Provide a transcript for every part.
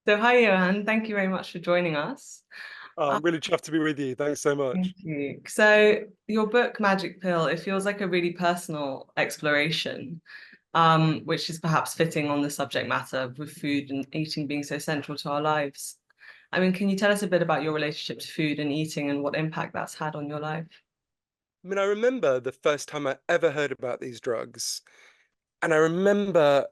So hi, Johan. Thank you very much for joining us. Oh, Uh, I'm really chuffed to be with you. Thanks so Thank much. you. So your book, Magic Pill, it feels like a really personal exploration, which is perhaps fitting on the subject matter with food and eating being so central to our lives. I mean, can you tell us a bit about your relationship to food and eating and what impact that's had on your life? I mean, I remember the first time I ever heard about these drugs, and I remember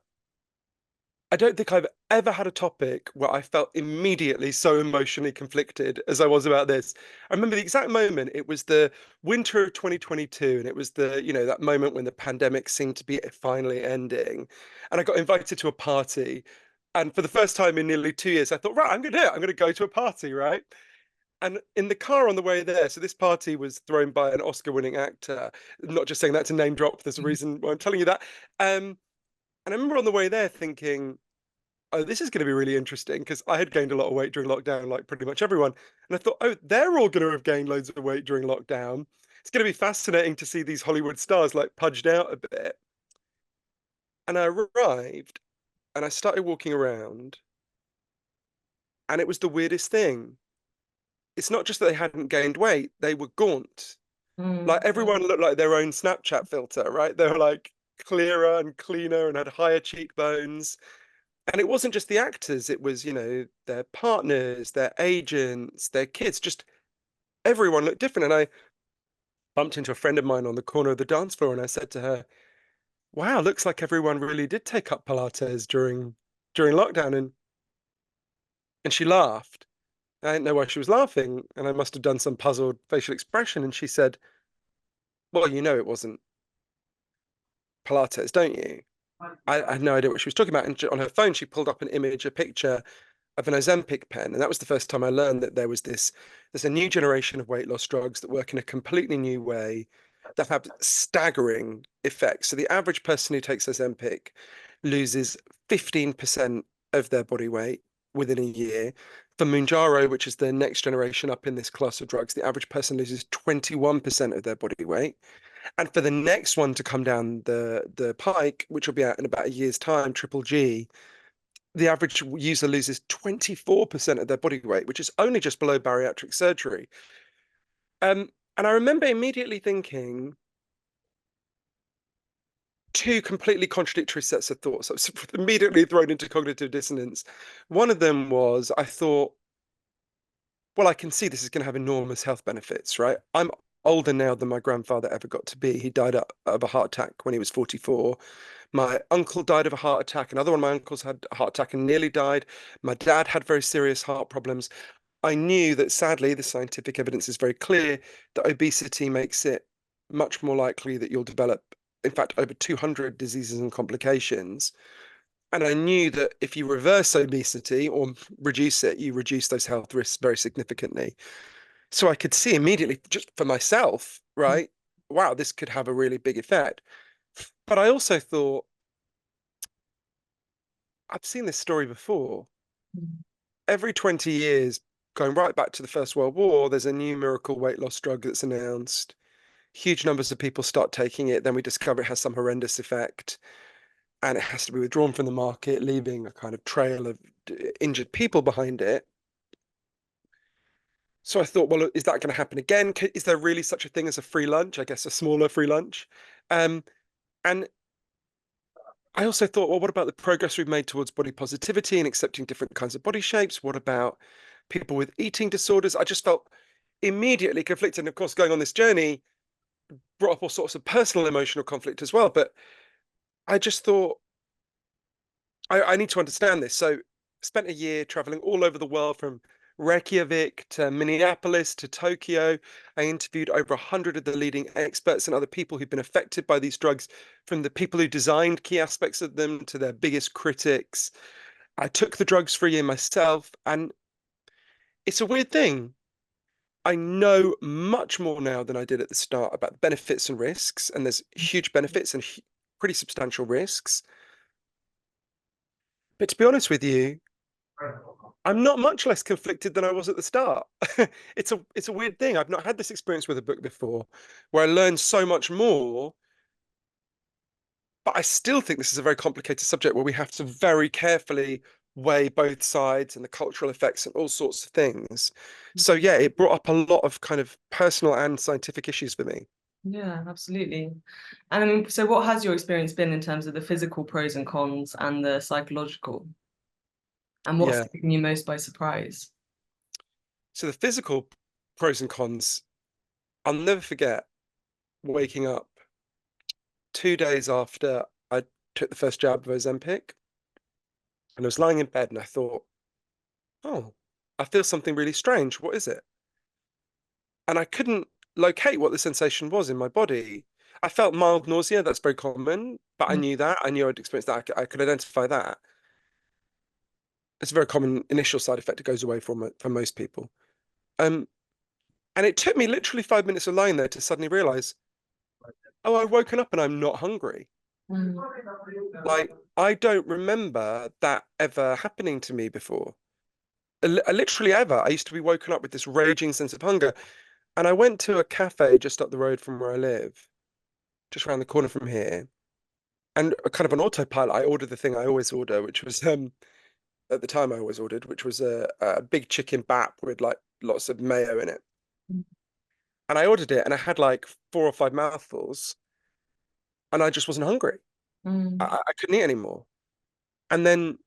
I don't think I've ever had a topic where I felt immediately so emotionally conflicted as I was about this. I remember the exact moment. It was the winter of 2022, and it was that moment when the pandemic seemed to be finally ending. And I got invited to a party. And for the first time in nearly 2 years, I thought, right, I'm going to do it. I'm going to go to a party, right? And in the car on the way there, so this party was thrown by an Oscar-winning actor. I'm not just saying that to name drop. There's a reason why I'm telling you that. And I remember on the way there thinking, "Oh, this is going to be really interesting," because I had gained a lot of weight during lockdown, like pretty much everyone. And I thought, "Oh, they're all going to have gained loads of weight during lockdown. It's going to be fascinating to see these Hollywood stars like pudged out a bit." And I arrived, and I started walking around, and it was the weirdest thing. It's not just that they hadn't gained weight; they were gaunt. Like Mm. everyone looked like their own Snapchat filter, right? They were like clearer and cleaner and had higher cheekbones. And it wasn't just the actors, it was, their partners, their agents, their kids, just everyone looked different. And I bumped into a friend of mine on the corner of the dance floor and I said to her, "Wow, looks like everyone really did take up Pilates during lockdown." And she laughed. I didn't know why she was laughing, and I must have done some puzzled facial expression. And she said, "Well, it wasn't Pilates, don't you?" I had no idea what she was talking about. And on her phone, she pulled up an image, a picture of an Ozempic pen. And that was the first time I learned that there's a new generation of weight loss drugs that work in a completely new way that have staggering effects. So the average person who takes Ozempic loses 15% of their body weight within a year. For Mounjaro, which is the next generation up in this class of drugs, the average person loses 21% of their body weight. And for the next one to come down the pike, which will be out in about a year's time, Triple G, the average user loses 24% of their body weight, which is only just below bariatric surgery. And I remember immediately thinking two completely contradictory sets of thoughts. I was immediately thrown into cognitive dissonance. One of them was I thought, well, I can see this is going to have enormous health benefits, right? I'm older now than my grandfather ever got to be. He died of a heart attack when he was 44. My uncle died of a heart attack. Another one of my uncles had a heart attack and nearly died. My dad had very serious heart problems. I knew that sadly, the scientific evidence is very clear that obesity makes it much more likely that you'll develop, in fact, over 200 diseases and complications. And I knew that if you reverse obesity or reduce it, you reduce those health risks very significantly. So I could see immediately, just for myself, right? Wow, this could have a really big effect. But I also thought, I've seen this story before. Every 20 years, going right back to the First World War, there's a new miracle weight loss drug that's announced. Huge numbers of people start taking it. Then we discover it has some horrendous effect and it has to be withdrawn from the market, leaving a kind of trail of injured people behind it. So I thought, well, is that going to happen again? Is there really such a thing as a free lunch? I guess a smaller free lunch. Um, and I also thought, well, what about the progress we've made towards body positivity and accepting different kinds of body shapes? What about people with eating disorders? I just felt immediately conflicted. And of course, going on this journey brought up all sorts of personal emotional conflict as well. But I just thought, I need to understand this. So spent a year traveling all over the world from Reykjavik to Minneapolis to Tokyo. I interviewed over 100 of the leading experts and other people who've been affected by these drugs, from the people who designed key aspects of them to their biggest critics. I took the drugs for a year myself, and it's a weird thing. I know much more now than I did at the start about the benefits and risks, and there's huge benefits and pretty substantial risks. But to be honest with you, I'm not much less conflicted than I was at the start. It's a weird thing. I've not had this experience with a book before where I learned so much more, but I still think this is a very complicated subject where we have to very carefully weigh both sides and the cultural effects and all sorts of things. So yeah, it brought up a lot of kind of personal and scientific issues for me. Yeah, absolutely. And I mean, so what has your experience been in terms of the physical pros and cons and the psychological? And what's Yeah. taken you most by surprise? So the physical pros and cons, I'll never forget waking up 2 days after I took the first jab of Ozempic, and I was lying in bed and I thought, oh, I feel something really strange. What is it? And I couldn't locate what the sensation was in my body. I felt mild nausea. That's very common, but I knew that. I knew I'd experienced that. I could identify that. It's a very common initial side effect. It goes away from most people. Um, and it took me literally 5 minutes of lying there to suddenly realize, oh, I've woken up and I'm not hungry. Mm. Like, I don't remember that ever happening to me before. Literally ever. I used to be woken up with this raging sense of hunger. And I went to a cafe just up the road from where I live, just around the corner from here. And a kind of an autopilot, I ordered the thing I always order, which was at the time I always ordered, which was a big chicken bap with like lots of mayo in it. And I ordered it and I had like 4 or 5 mouthfuls and I just wasn't hungry. Mm. I couldn't eat anymore. And then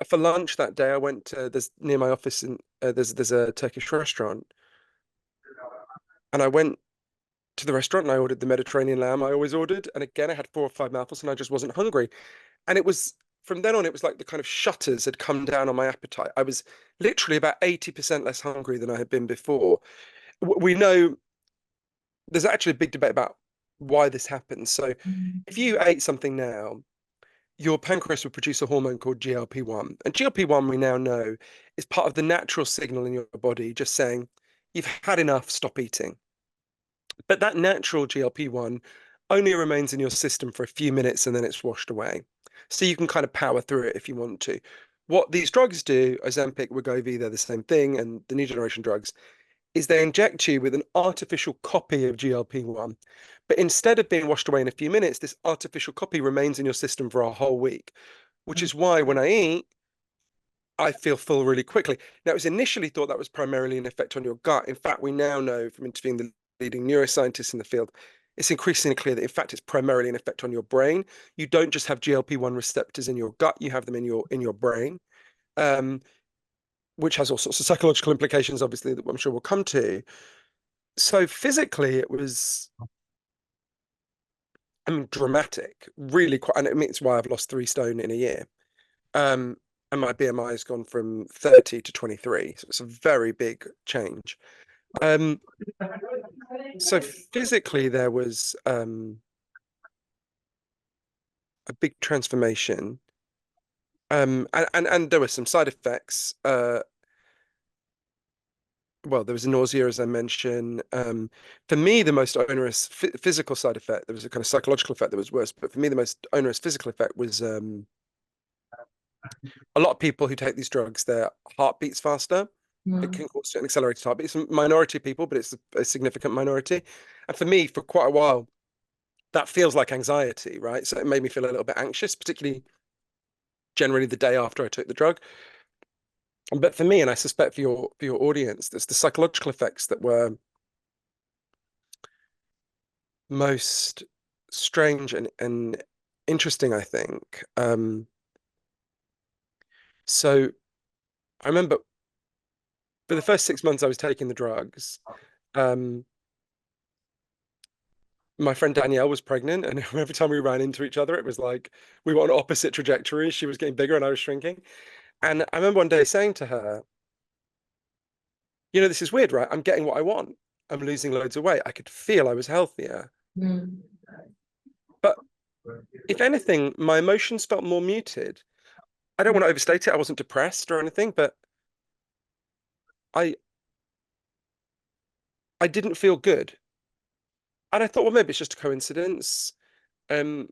for lunch that day, I went to there's near my office and there's a Turkish restaurant, and I went to the restaurant and I ordered the Mediterranean lamb I always ordered, and again I had 4 or 5 mouthfuls and I just wasn't hungry. And it was from then on, it was like the kind of shutters had come down on my appetite. I was literally about 80% less hungry than I had been before. We know there's actually a big debate about why this happens. So if you ate something now, your pancreas will produce a hormone called GLP-1. And GLP-1, we now know, is part of the natural signal in your body just saying, you've had enough, stop eating. But that natural GLP-1 only remains in your system for a few minutes and then it's washed away. So you can kind of power through it if you want to. What these drugs do, Ozempic, Wegovy, they're the same thing, and the new generation drugs, is they inject you with an artificial copy of GLP-1. But instead of being washed away in a few minutes, this artificial copy remains in your system for a whole week, which is why when I eat, I feel full really quickly. Now, it was initially thought that was primarily an effect on your gut. In fact, we now know from interviewing the leading neuroscientists in the field, it's increasingly clear that in fact it's primarily an effect on your brain. You don't just have GLP-1 receptors in your gut, you have them in your brain, um, which has all sorts of psychological implications, obviously, that I'm sure we'll come to. So physically, it was, I mean, dramatic, really quite, and I mean, it's why I've lost 3 stone in a year. Um, and my BMI has gone from 30 to 23. So it's a very big change. Um, so physically, there was a big transformation. And there were some side effects. Well, there was nausea, as I mentioned. For me, the most onerous physical side effect, there was a kind of psychological effect that was worse, but for me, the most onerous physical effect was a lot of people who take these drugs, their heart beats faster. It Mm. can cause an accelerated heartbeat. It's a minority of people, but it's a significant minority. And for me, for quite a while, that feels like anxiety, right? So it made me feel a little bit anxious, particularly generally the day after I took the drug. But for me, and I suspect for your audience, there's the psychological effects that were most strange and interesting, I think. So I remember for the first 6 months I was taking the drugs, um, my friend Danielle was pregnant, and every time we ran into each other, it was like we were on opposite trajectories. She was getting bigger and I was shrinking. And I remember one day saying to her, you know, this is weird, right? I'm getting what I want. I'm losing loads of weight. I could feel I was healthier. Mm. But if anything, my emotions felt more muted. I don't want to overstate it. I wasn't depressed or anything, but I I didn't feel good. And I thought, well, maybe it's just a coincidence. Um,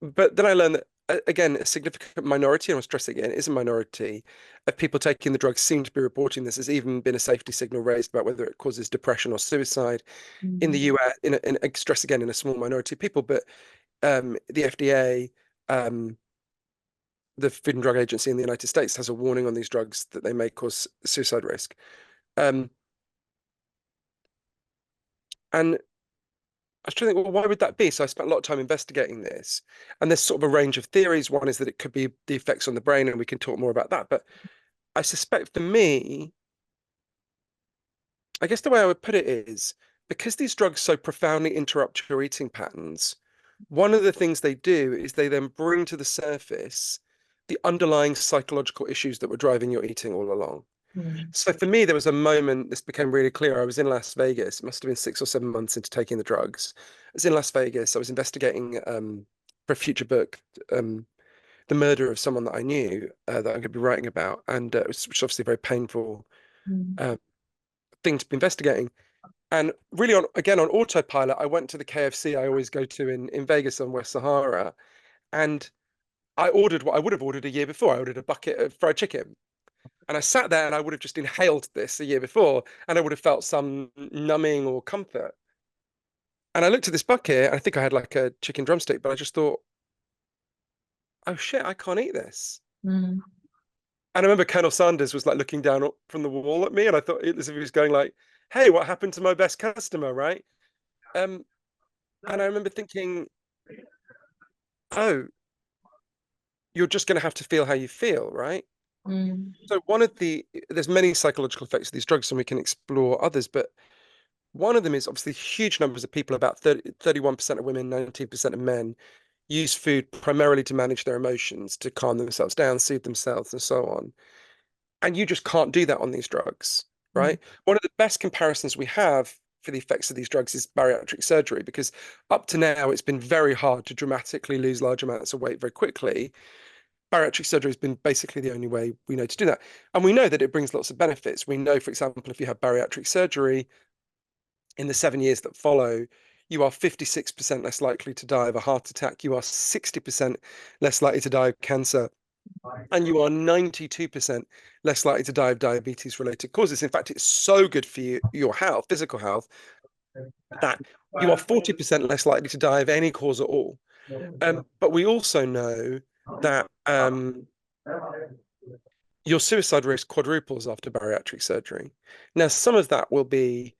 but then I learned that again, a significant minority, and I'll stress again, it is a minority of people taking the drugs seem to be reporting this. There's even been a safety signal raised about whether it causes depression or suicide in the Mm. US. In a stress again in a small minority of people, but the FDA, um, the Food and Drug Agency in the United States has a warning on these drugs that they may cause suicide risk. And I was trying to think, well, why would that be? So I spent a lot of time investigating this. And there's sort of a range of theories. One is that it could be the effects on the brain, and we can talk more about that. But I suspect for me, I guess the way I would put it is because these drugs so profoundly interrupt your eating patterns, one of the things they do is they then bring to the surface the underlying psychological issues that were driving your eating all along. Mm. So for me, there was a moment this became really clear. I was in Las Vegas. It must have been 6 or 7 months into taking the drugs. I was in Las Vegas. I was investigating for a future book, the murder of someone that I knew that I'm going to be writing about, and which was obviously a very painful Mm. uh, thing to be investigating. And really, on autopilot, I went to the KFC I always go to in Vegas on West Sahara, and I ordered what I would have ordered a year before. I ordered a bucket of fried chicken. And I sat there and I would have just inhaled this a year before and I would have felt some numbing or comfort. And I looked at this bucket and I think I had like a chicken drumstick, but I just thought, oh shit, I can't eat this. Mm. And I remember Colonel Sanders was like looking down from the wall at me and I thought as if he was going like, hey, what happened to my best customer, right? Um, and I remember thinking, oh, you're just going to have to feel how you feel, right? Mm. So there's many psychological effects of these drugs and we can explore others, but one of them is obviously huge numbers of people, about 31% of women, 19% of men, use food primarily to manage their emotions, to calm themselves down, soothe themselves, and so on. And you just can't do that on these drugs, Mm. right? One of the best comparisons we have for the effects of these drugs is bariatric surgery, because up to now, it's been very hard to dramatically lose large amounts of weight very quickly. Bariatric surgery has been basically the only way we know to do that. And we know that it brings lots of benefits. We know, for example, if you have bariatric surgery, in the 7 years that follow, you are 56% less likely to die of a heart attack. You are 60% less likely to die of cancer. And you are 92% less likely to die of diabetes related causes. In fact, it's so good for your health, physical health, that you are 40% less likely to die of any cause at all. But we also know that your suicide risk quadruples after bariatric surgery. Now, some of that will be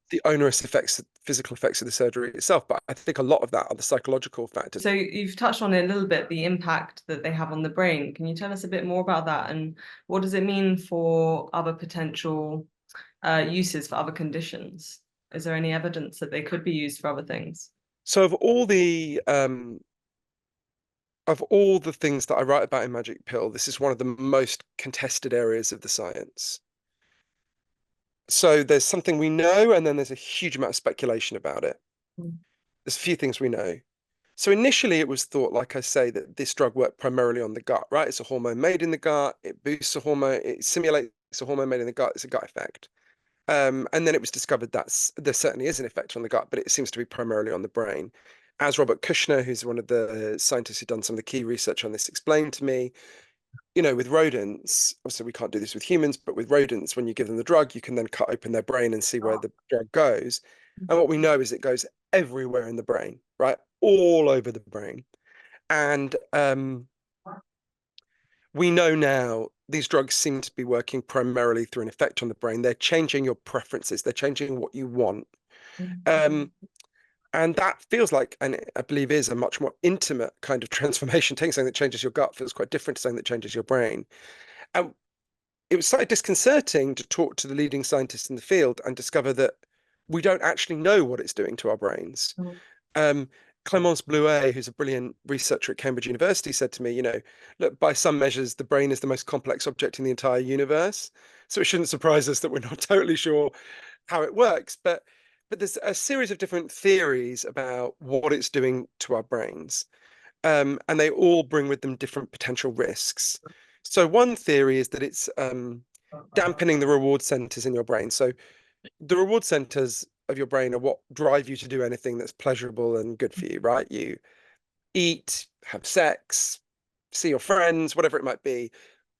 the onerous effects, physical effects of the surgery itself, but I think a lot of that are the psychological factors. So you've touched on it a little bit, the impact that they have on the brain. Can you tell us a bit more about that and what does it mean for other potential uses for other conditions? Is there any evidence that they could be used for other things? So of all the things that I write about in Magic Pill, this is one of the most contested areas of the science. So there's something we know, and then there's a huge amount of speculation about it. Mm. There's a few things we know. So initially, it was thought, like I say, that this drug worked primarily on the gut, right? It's a hormone made in the gut. It boosts a hormone. It simulates a hormone made in the gut. It's a gut effect. And then it was discovered that there certainly is an effect on the gut, but it seems to be primarily on the brain. As Robert Kushner, who's one of the scientists who've done some of the key research on this, explained to me, with rodents, obviously we can't do this with humans, but with rodents, when you give them the drug, you can then cut open their brain and see where the drug goes. And what we know is it goes everywhere in the brain, right? All over the brain. And we know now these drugs seem to be working primarily through an effect on the brain. They're changing your preferences. They're changing what you want. Um, and that feels like, and I believe is a much more intimate kind of transformation. Taking something that changes your gut feels quite different to something that changes your brain. And it was slightly disconcerting to talk to the leading scientists in the field and discover that we don't actually know what it's doing to our brains. Clémence Blouet, who's a brilliant researcher at Cambridge University, said to me, look, by some measures, the brain is the most complex object in the entire universe. So it shouldn't surprise us that we're not totally sure how it works. But there's a series of different theories about what it's doing to our brains. And they all bring with them different potential risks. So one theory is that it's dampening the reward centers in your brain. So the reward centers of your brain are what drive you to do anything that's pleasurable and good for you, right? You eat, have sex, see your friends, whatever it might be.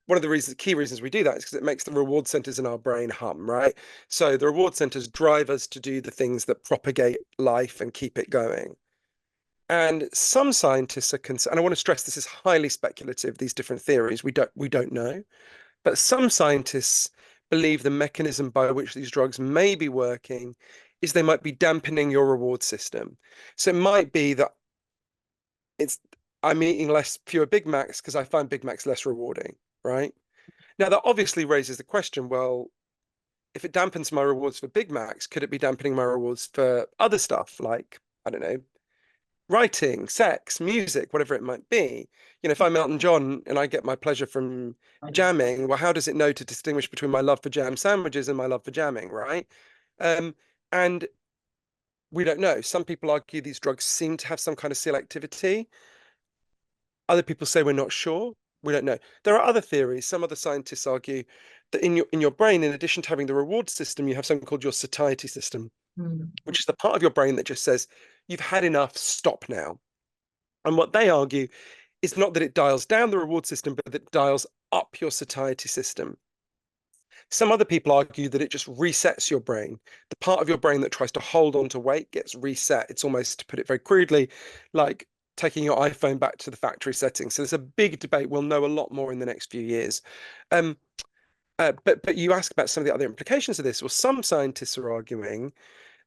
One of the key reasons we do that is because it makes the reward centers in our brain hum, right? So the reward centers drive us to do the things that propagate life and keep it going. And some scientists are concerned, and I want to stress this is highly speculative, these different theories, we don't know. But some scientists believe the mechanism by which these drugs may be working is they might be dampening your reward system. So it might be that it's I'm eating fewer Big Macs because I find Big Macs less rewarding, right? Now that obviously raises the question, well, if it dampens my rewards for Big Macs, could it be dampening my rewards for other stuff like, I don't know, writing, sex, music, whatever it might be? If I'm Elton John and I get my pleasure from jamming, well, how does it know to distinguish between my love for jam sandwiches and my love for jamming, right? And we don't know. Some people argue these drugs seem to have some kind of selectivity. Other people say we're not sure. We don't know. There are other theories. Some other scientists argue that in your brain, in addition to having the reward system, you have something called your satiety system, Mm. which is the part of your brain that just says, you've had enough, stop now. And what they argue is not that it dials down the reward system, but that it dials up your satiety system. Some other people argue that it just resets your brain. The part of your brain that tries to hold on to weight gets reset. It's almost, to put it very crudely, like taking your iPhone back to the factory settings. So there's a big debate. We'll know a lot more in the next few years. Um, but you ask about some of the other implications of this. Well, some scientists are arguing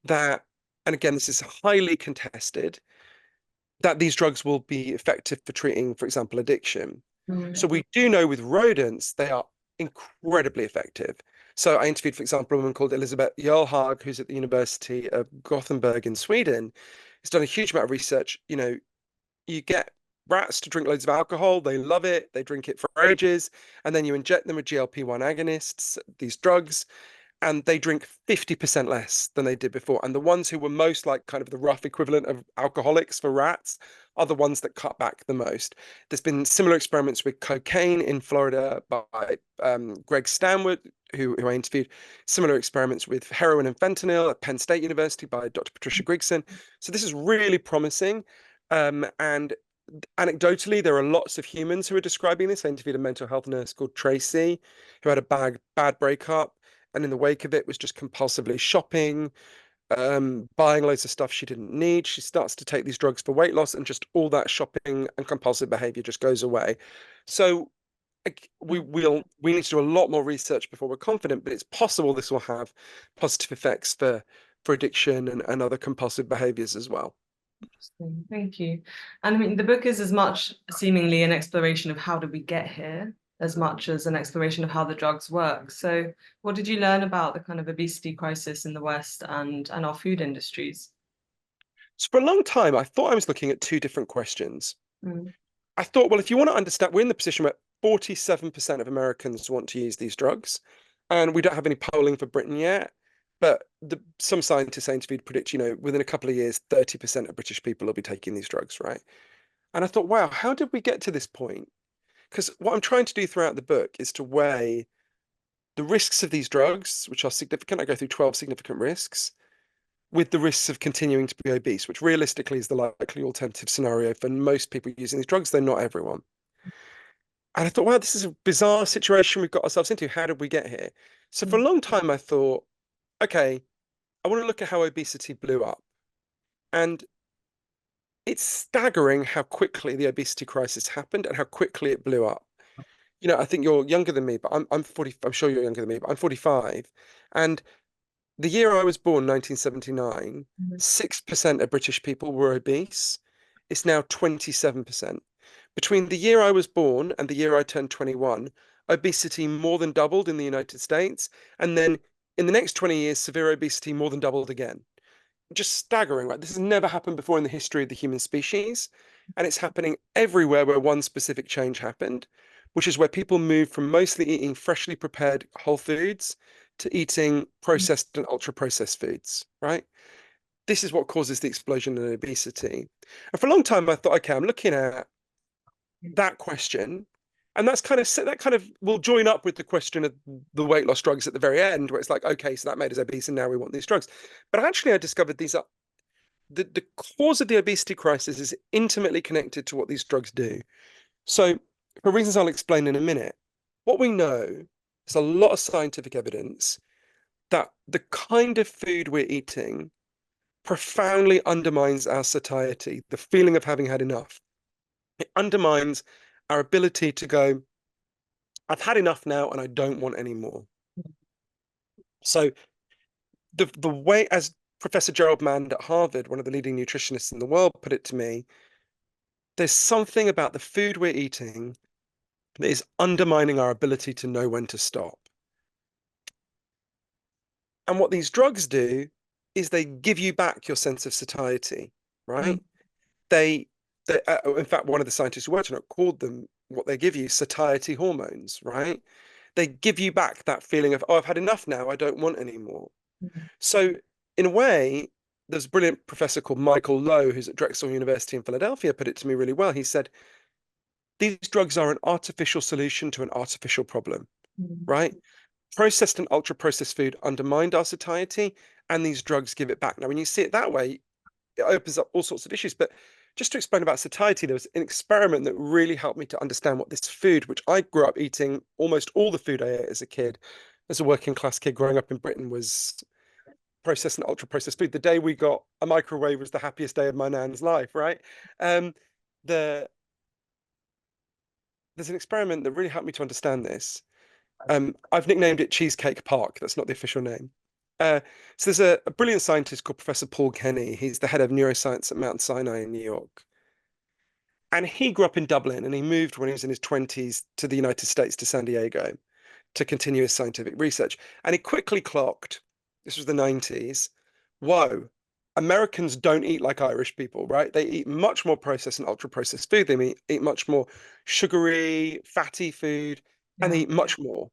that, and again, this is highly contested, that these drugs will be effective for treating, for example, addiction. So Mm. we do know with rodents, they are incredibly effective. So I interviewed, for example, a woman called Elizabeth Johann, who's at the University of Gothenburg in Sweden. Has done a huge amount of research. You get rats to drink loads of alcohol, they love it, they drink it for ages, and then you inject them with GLP-1 agonists, these drugs, and they drink 50% less than they did before. And the ones who were most like kind of the rough equivalent of alcoholics for rats are the ones that cut back the most. There's been similar experiments with cocaine in Florida by Greg Stanwood, who I interviewed, similar experiments with heroin and fentanyl at Penn State University by Dr. Patricia Grigson. So this is really promising. And anecdotally, there are lots of humans who are describing this. I interviewed a mental health nurse called Tracy, who had a bad breakup, and in the wake of it was just compulsively shopping, buying loads of stuff she didn't need. She starts to take these drugs for weight loss, and just all that shopping and compulsive behavior just goes away. So we need to do a lot more research before we're confident, but it's possible this will have positive effects for addiction and other compulsive behaviors as well. Interesting. Thank you. And I mean, the book is as much seemingly an exploration of how did we get here, as much as an exploration of how the drugs work. So, what did you learn about the kind of obesity crisis in the West and our food industries? So for a long time, I thought I was looking at two different questions. Mm. I thought, well, if you want to understand, we're in the position where 47% of Americans want to use these drugs, and we don't have any polling for Britain yet. But some scientists I interviewed predict, within a couple of years, 30% of British people will be taking these drugs, right? And I thought, wow, how did we get to this point? Because what I'm trying to do throughout the book is to weigh the risks of these drugs, which are significant. I go through 12 significant risks, with the risks of continuing to be obese, which realistically is the likely alternative scenario for most people using these drugs, though not everyone. And I thought, wow, this is a bizarre situation we've got ourselves into. How did we get here? So for a Mm. long time, I thought, okay, I want to look at how obesity blew up. And it's staggering how quickly the obesity crisis happened and how quickly it blew up. I think you're younger than me, but I'm 40, I'm sure you're younger than me, but I'm 45. And the year I was born, 1979, 6% of British people were obese. It's now 27%. Between the year I was born and the year I turned 21, obesity more than doubled in the United States. And then in the next 20 years, severe obesity more than doubled again. Just staggering, right? This has never happened before in the history of the human species. And it's happening everywhere where one specific change happened, which is where people moved from mostly eating freshly prepared whole foods to eating processed and ultra processed foods, right? This is what causes the explosion in obesity. And for a long time, I thought, okay, I'm looking at that question, and that kind of will join up with the question of the weight loss drugs at the very end, where it's like, okay, so that made us obese, and now we want these drugs. But actually, I discovered these are the cause of the obesity crisis is intimately connected to what these drugs do. So, for reasons I'll explain in a minute, what we know is a lot of scientific evidence that the kind of food we're eating profoundly undermines our satiety, the feeling of having had enough. It undermines our ability to go, I've had enough now and I don't want any more. So the way, as Professor Gerald Mann at Harvard, one of the leading nutritionists in the world, put it to me, there's something about the food we're eating that is undermining our ability to know when to stop. And what these drugs do is they give you back your sense of satiety, right? They, in fact, one of the scientists who worked on it called them, what they give you, satiety hormones, right? They give you back that feeling of, oh, I've had enough now, I don't want any more. So, in a way, there's a brilliant professor called Michael Lowe, who's at Drexel University in Philadelphia, put it to me really well. He said, these drugs are an artificial solution to an artificial problem, right? Processed and ultra processed food undermined our satiety, and these drugs give it back. Now, when you see it that way, it opens up all sorts of issues. But just to explain about satiety, there was an experiment that really helped me to understand what this food, which I grew up eating, almost all the food I ate as a kid, as a working class kid growing up in Britain, was processed and ultra processed food. The day we got a microwave was the happiest day of my nan's life, right? The There's an experiment that really helped me to understand this. I've nicknamed it Cheesecake Park. That's not the official name. So there's a brilliant scientist called Professor Paul Kenny. He's the head of neuroscience at Mount Sinai in New York. And he grew up in Dublin and he moved when he was in his 20s to the United States, to San Diego, to continue his scientific research. And he quickly clocked, this was the 90s, whoa, Americans don't eat like Irish people, right? They eat much more processed and ultra processed food. They eat much more sugary, fatty food, and they eat much more.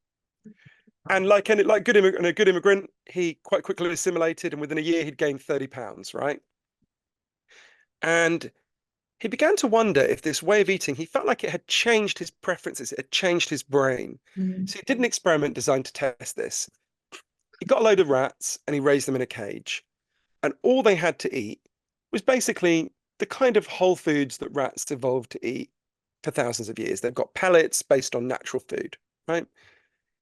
And like a good immigrant, he quite quickly assimilated, and within a year he'd gained 30 pounds, right? And he began to wonder if this way of eating, he felt like it had changed his preferences, it had changed his brain. So he did an experiment designed to test this. He got a load of rats and he raised them in a cage. And all they had to eat was basically the kind of whole foods that rats evolved to eat for thousands of years. They've got pellets based on natural food, right?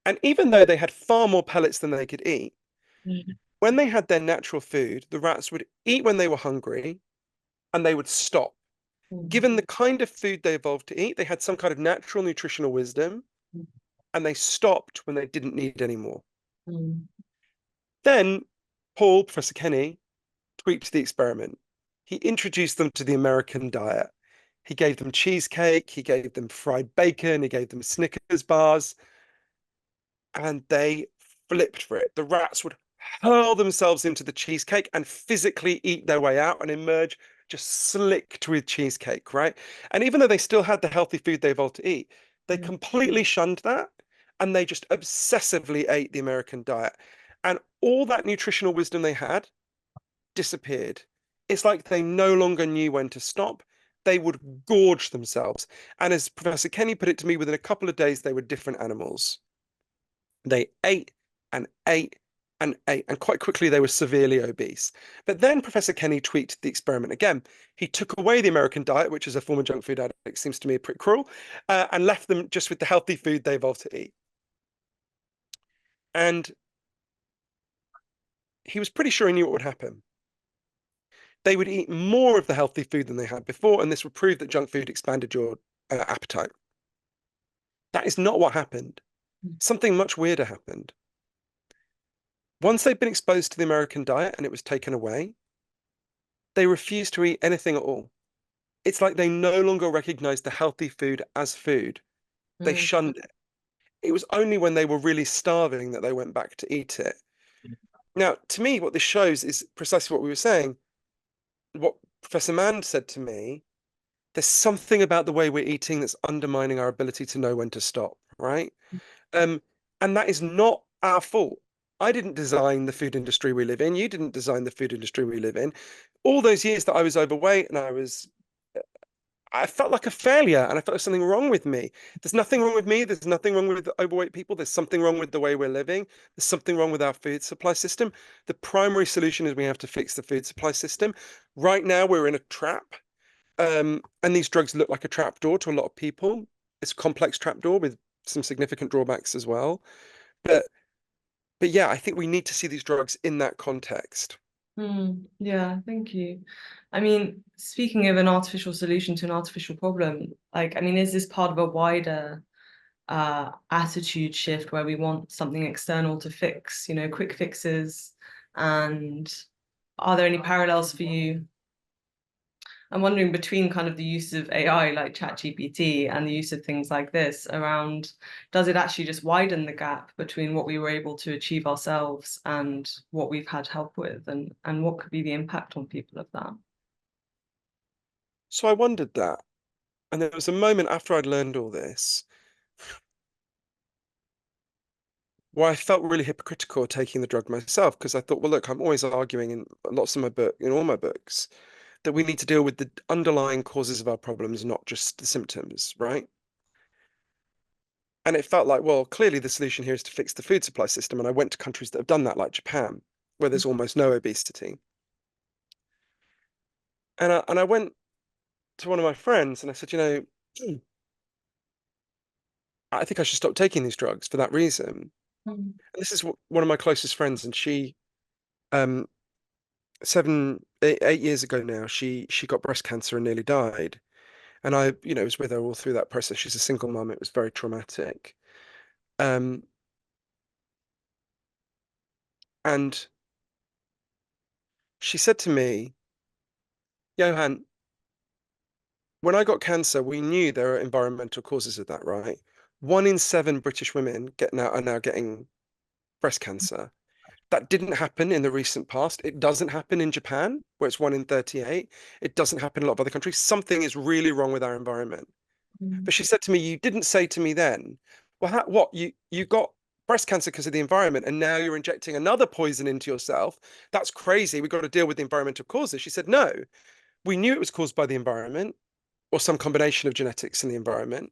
And even though they had far more pellets than they could eat, when they had their natural food, the rats would eat when they were hungry and they would stop. Given the kind of food they evolved to eat, they had some kind of natural nutritional wisdom and they stopped when they didn't need any more. Then Professor Kenny, tweaked the experiment. He introduced them to the American diet. He gave them cheesecake, he gave them fried bacon, he gave them Snickers bars, and they flipped for it. The rats would hurl themselves into the cheesecake and physically eat their way out and emerge just slicked with cheesecake, right? And even though they still had the healthy food they evolved to eat, they completely shunned that and they just obsessively ate the American diet. And all that nutritional wisdom they had disappeared. It's like they no longer knew when to stop. They would gorge themselves. And as Professor Kenny put it to me, within a couple of days, they were different animals. They ate and ate and ate, and quite quickly they were severely obese. But then Professor Kenny tweaked the experiment again. He took away the American diet, which as a former junk food addict seems to me pretty cruel, and left them just with the healthy food they evolved to eat. And he was pretty sure he knew what would happen. They would eat more of the healthy food than they had before, and this would prove that junk food expanded your appetite. That is not what happened. Something much weirder happened. Once they'd been exposed to the American diet and it was taken away, they refused to eat anything at all. It's like they no longer recognized the healthy food as food. They shunned it. It was only when they were really starving that they went back to eat it. Now, to me, what this shows is precisely what we were saying. What Professor Mann said to me, there's something about the way we're eating that's undermining our ability to know when to stop, right? And that is not our fault. I didn't design the food industry we live in. You didn't design the food industry we live in. All those years that I was overweight and I felt like a failure and I felt like something wrong with me. There's nothing wrong with me. There's nothing wrong with overweight people. There's something wrong with the way we're living. There's something wrong with our food supply system. The primary solution is we have to fix the food supply system. Right now, we're in a trap. And these drugs look like a trapdoor to a lot of people. It's a complex trapdoor with some significant drawbacks as well. But yeah, I think we need to see these drugs in that context. Yeah, thank you. I mean, speaking of an artificial solution to an artificial problem, like, I mean, is this part of a wider attitude shift where we want something external to fix, quick fixes? And are there any parallels for you? I'm wondering between kind of the use of AI like ChatGPT and the use of things like this around, does it actually just widen the gap between what we were able to achieve ourselves and what we've had help with, and what could be the impact on people of that? So I wondered that. And there was a moment after I'd learned all this where I felt really hypocritical taking the drug myself because I thought, well, look, I'm always arguing in lots of my book, in all my books, that we need to deal with the underlying causes of our problems, not just the symptoms, right? And it felt like, well, clearly the solution here is to fix the food supply system. And I went to countries that have done that, like Japan, where there's almost no obesity. And I went to one of my friends and I said, I think I should stop taking these drugs for that reason. Mm, And this is one of my closest friends, and she, um, 8 years ago now, she got breast cancer and nearly died. And I, was with her all through that process. She's a single mum. It was very traumatic. Um, and she said to me, Johann, when I got cancer, we knew there are environmental causes of that, right? 1 in 7 British women are now getting breast cancer. That didn't happen in the recent past. It doesn't happen in Japan, where it's 1 in 38. It doesn't happen in a lot of other countries. Something is really wrong with our environment. mm, But she said to me, "You didn't say to me then, well, what you got breast cancer because of the environment, and now you're injecting another poison into yourself. That's crazy. We've got to deal with the environmental causes." She said, "No, we knew it was caused by the environment or some combination of genetics in the environment.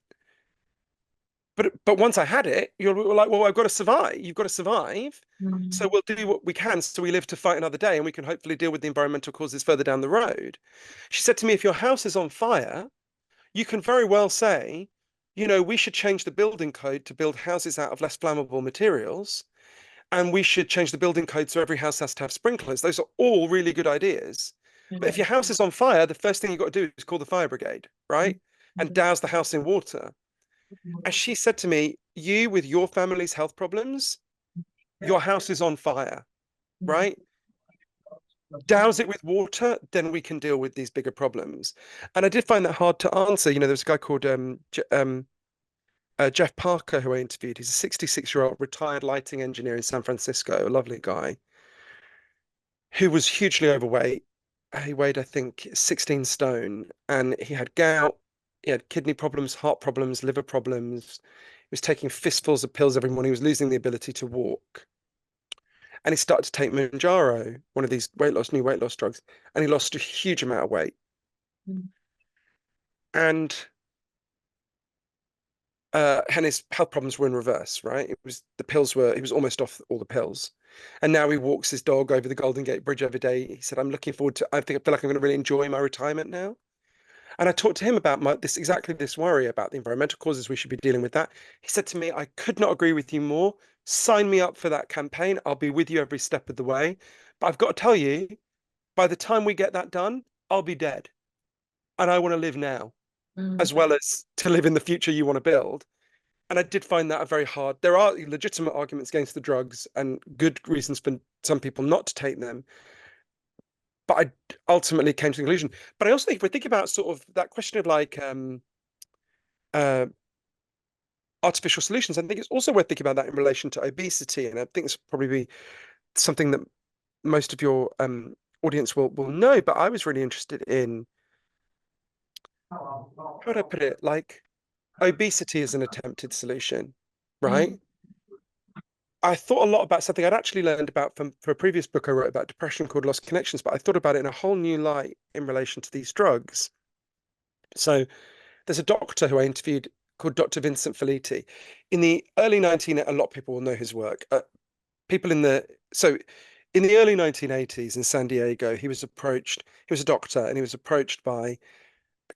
But once I had it, you're like, well, I've got to survive. You've got to survive. So mm, we'll do what we can so we live to fight another day and we can hopefully deal with the environmental causes further down the road." She said to me, if your house is on fire, you can very well say, we should change the building code to build houses out of less flammable materials. And we should change the building code so every house has to have sprinklers. Those are all really good ideas. But if your house is on fire, the first thing you've got to do is call the fire brigade, right? And douse the house in water. And she said to me, you with your family's health problems, your house is on fire, right? Douse it with water, then we can deal with these bigger problems. And I did find that hard to answer. There's a guy called Jeff Parker who I interviewed. He's a 66-year-old retired lighting engineer in San Francisco, a lovely guy who was hugely overweight. He weighed, I think, 16 stone, and he had gout. He had kidney problems, heart problems, liver problems. He was taking fistfuls of pills every morning. He was losing the ability to walk. And he started to take Manjaro, one of these new weight loss drugs, and he lost a huge amount of weight. mm, And his health problems were in reverse, right? He was almost off all the pills. And now he walks his dog over the Golden Gate Bridge every day. He said, I'm looking forward to, I feel like I'm going to really enjoy my retirement now. And I talked to him about this worry about the environmental causes. We should be dealing with that. He said to me, I could not agree with you more. Sign me up for that campaign. I'll be with you every step of the way. But I've got to tell you, by the time we get that done, I'll be dead. And I want to live now, mm, as well as to live in the future you want to build. And I did find that a very hard. There are legitimate arguments against the drugs and good reasons for some people not to take them. But I ultimately came to the conclusion. But I also think if we think about sort of that question of like uh, artificial solutions, I think it's also worth thinking about that in relation to obesity. And I think this will probably be something that most of your audience will know. But I was really interested in, how would I put it? Like obesity is an attempted solution, right? mm, I thought a lot about something I'd actually learned about for a previous book I wrote about depression called Lost Connections, but I thought about it in a whole new light in relation to these drugs. So there's a doctor who I interviewed called Dr. Vincent Felitti. In the early 19, a lot of people will know his work. People in the so in the early 1980s in San Diego, he was a doctor, and he was approached by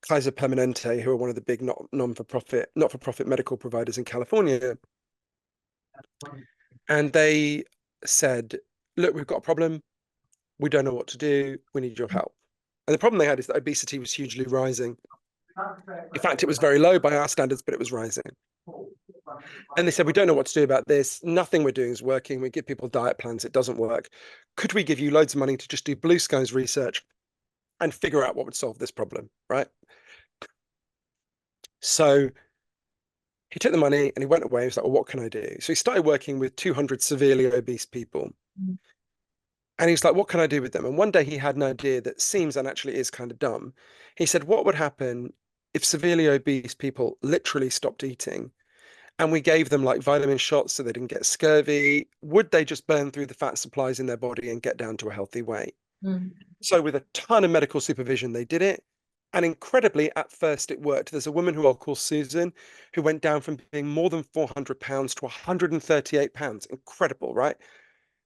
Kaiser Permanente, who are one of the big not-for-profit medical providers in California. And they said, look, we've got a problem. We don't know what to do. We need your help. And the problem they had is that obesity was hugely rising. In fact, it was very low by our standards, but it was rising. And they said, we don't know what to do about this. Nothing we're doing is working. We give people diet plans. It doesn't work. Could we give you loads of money to just do blue skies research and figure out what would solve this problem, right? So he took the money and he went away. He was like, well, what can I do? So he started working with 200 severely obese people. And he's like, what can I do with them? And one day he had an idea that seems and actually is kind of dumb. He said, what would happen if severely obese people literally stopped eating and we gave them like vitamin shots so they didn't get scurvy? Would they just burn through the fat supplies in their body and get down to a healthy weight? So with a ton of medical supervision, they did it. And incredibly, at first it worked. There's a woman who I'll call Susan, who went down from being more than 400 pounds to 138 pounds. Incredible, right?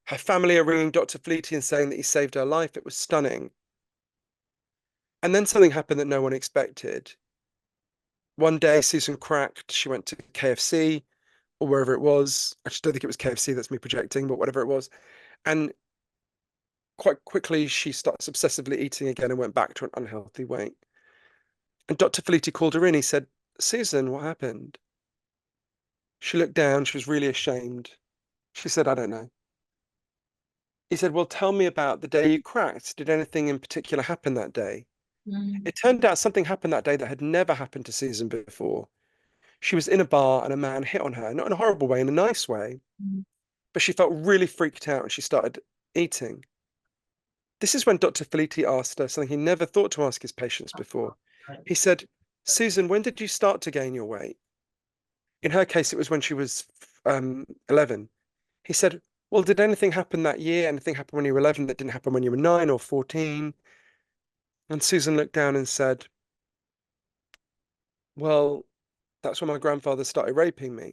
Her family are ringing Dr. Fleety and saying that he saved her life. It was stunning. And then something happened that no one expected. One day, Susan cracked. She went to KFC or wherever it was. I just don't think it was KFC, that's me projecting, but whatever it was. And quite quickly, she starts obsessively eating again and went back to an unhealthy weight. And Dr. Felitti called her in. He said, Susan, what happened? She looked down. She was really ashamed. She said, I don't know. He said, well, tell me about the day you cracked. Did anything in particular happen that day? It turned out something happened that day that had never happened to Susan before. She was in a bar and a man hit on her, not in a horrible way, in a nice way, but she felt really freaked out and she started eating. This is when Dr. Felitti asked her something he never thought to ask his patients before. He said, Susan, when did you start to gain your weight? In her case, it was when she was 11. He said, well, did anything happen that year? Anything happen when you were 11 that didn't happen when you were 9 or 14? And Susan looked down and said, well, that's when my grandfather started raping me.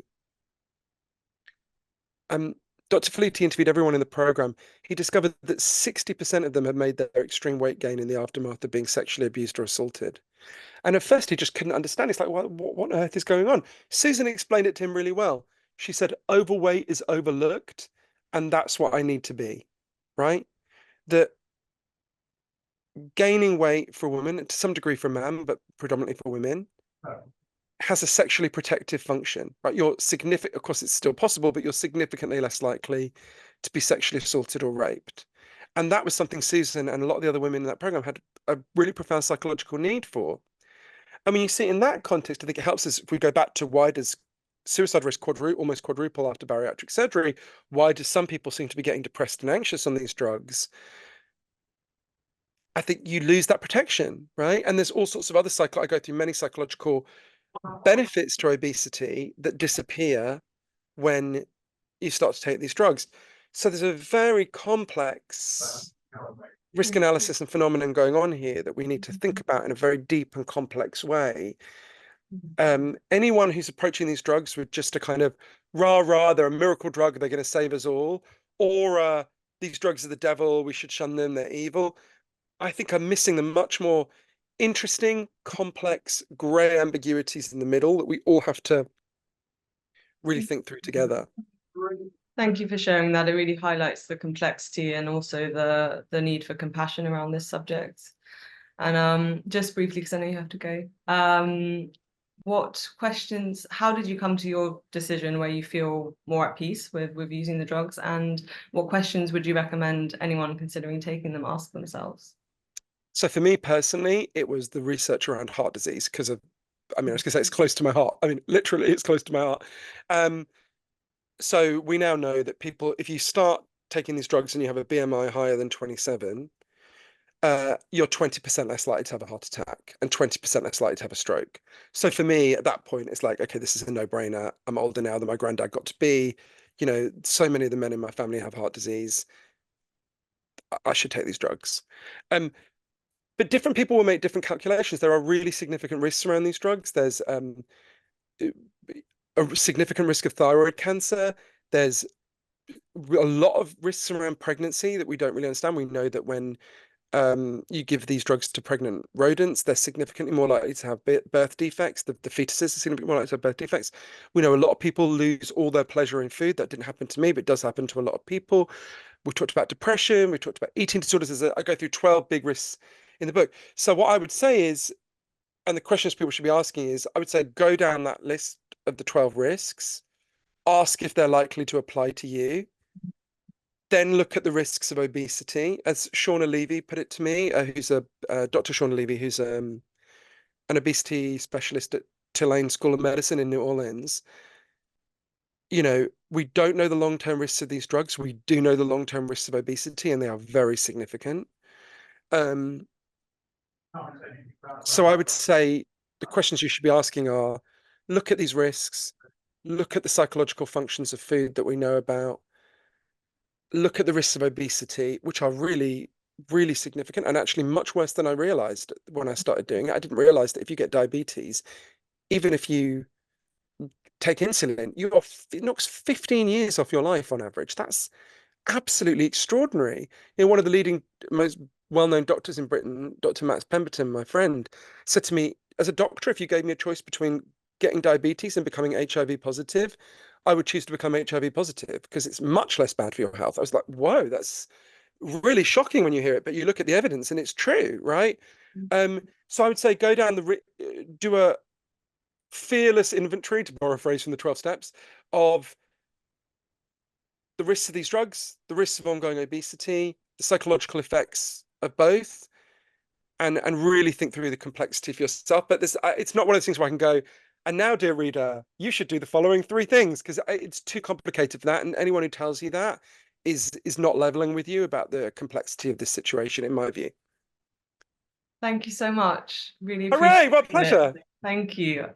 Dr. Felitti interviewed everyone in the program. He discovered that 60% of them had made their extreme weight gain in the aftermath of being sexually abused or assaulted. And at first, he just couldn't understand. It's like, what on earth is going on? Susan explained it to him really well. She said, overweight is overlooked, and that's what I need to be, right? That gaining weight for women, to some degree for men, but predominantly for women, has a sexually protective function, right? You're significant, of course, it's still possible, but you're significantly less likely to be sexually assaulted or raped. And that was something Susan and a lot of the other women in that program had a really profound psychological need for. I mean, you see, in that context, I think it helps us if we go back to why does suicide risk almost quadruple after bariatric surgery? Why do some people seem to be getting depressed and anxious on these drugs? I think you lose that protection, right? And there's all sorts of other I go through many psychological benefits to obesity that disappear when you start to take these drugs. So there's a very complex risk analysis and phenomenon going on here that we need to think about in a very deep and complex way. Anyone who's approaching these drugs with just a kind of rah, they're a miracle drug, they're going to save us all, or these drugs are the devil, we should shun them, they're evil, I think I'm missing the much more interesting, complex, grey ambiguities in the middle that we all have to really think through together. Thank you for sharing that. It really highlights the complexity and also the need for compassion around this subject. And just briefly, because I know you have to go, what questions, how did you come to your decision where you feel more at peace with using the drugs? And what questions would you recommend anyone considering taking them ask themselves? So for me personally, it was the research around heart disease because of, I mean, I was going to say it's close to my heart. I mean, literally, it's close to my heart. So we now know that people, if you start taking these drugs and you have a BMI higher than 27, you're 20% less likely to have a heart attack and 20% less likely to have a stroke. So for me, at that point, it's like, okay, this is a no-brainer. I'm older now than my granddad got to be. You know, so many of the men in my family have heart disease. I should take these drugs. But different people will make different calculations. There are really significant risks around these drugs. There's a significant risk of thyroid cancer. There's a lot of risks around pregnancy that we don't really understand. We know that when you give these drugs to pregnant rodents, they're significantly more likely to have birth defects. The fetuses are significantly more likely to have birth defects. We know a lot of people lose all their pleasure in food. That didn't happen to me, but it does happen to a lot of people. We talked about depression. We talked about eating disorders. I go through 12 big risks in the book. So what I would say is, and the questions people should be asking is, I would say go down that list of the 12 risks, ask if they're likely to apply to you, then look at the risks of obesity. As Shauna Levy put it to me, who's a Dr. Shauna Levy, who's an obesity specialist at Tulane School of Medicine in New Orleans. We don't know the long-term risks of these drugs. We do know the long-term risks of obesity, and they are very significant. Um, so I would say the questions you should be asking are, look at these risks, look at the psychological functions of food that we know about, look at the risks of obesity, which are really, really significant and actually much worse than I realized when I started doing it. I didn't realize that if you get diabetes, even if you take insulin, it knocks 15 years off your life on average. That's absolutely extraordinary. One of the leading, most well-known doctors in Britain, Dr. Max Pemberton, my friend, said to me, as a doctor, if you gave me a choice between getting diabetes and becoming HIV positive, I would choose to become HIV positive because it's much less bad for your health. I was like, whoa, that's really shocking when you hear it, but you look at the evidence and it's true, right? So I would say go down do a fearless inventory, to borrow a phrase from the 12 steps, of the risks of these drugs, the risks of ongoing obesity, the psychological effects of both, and really think through the complexity for yourself. But it's not one of those things where I can go, and now, dear reader, you should do the following 3 things, because it's too complicated for that. And anyone who tells you that is not leveling with you about the complexity of this situation, in my view. Thank you so much. Really Hooray, appreciate what it. pleasure. Thank you.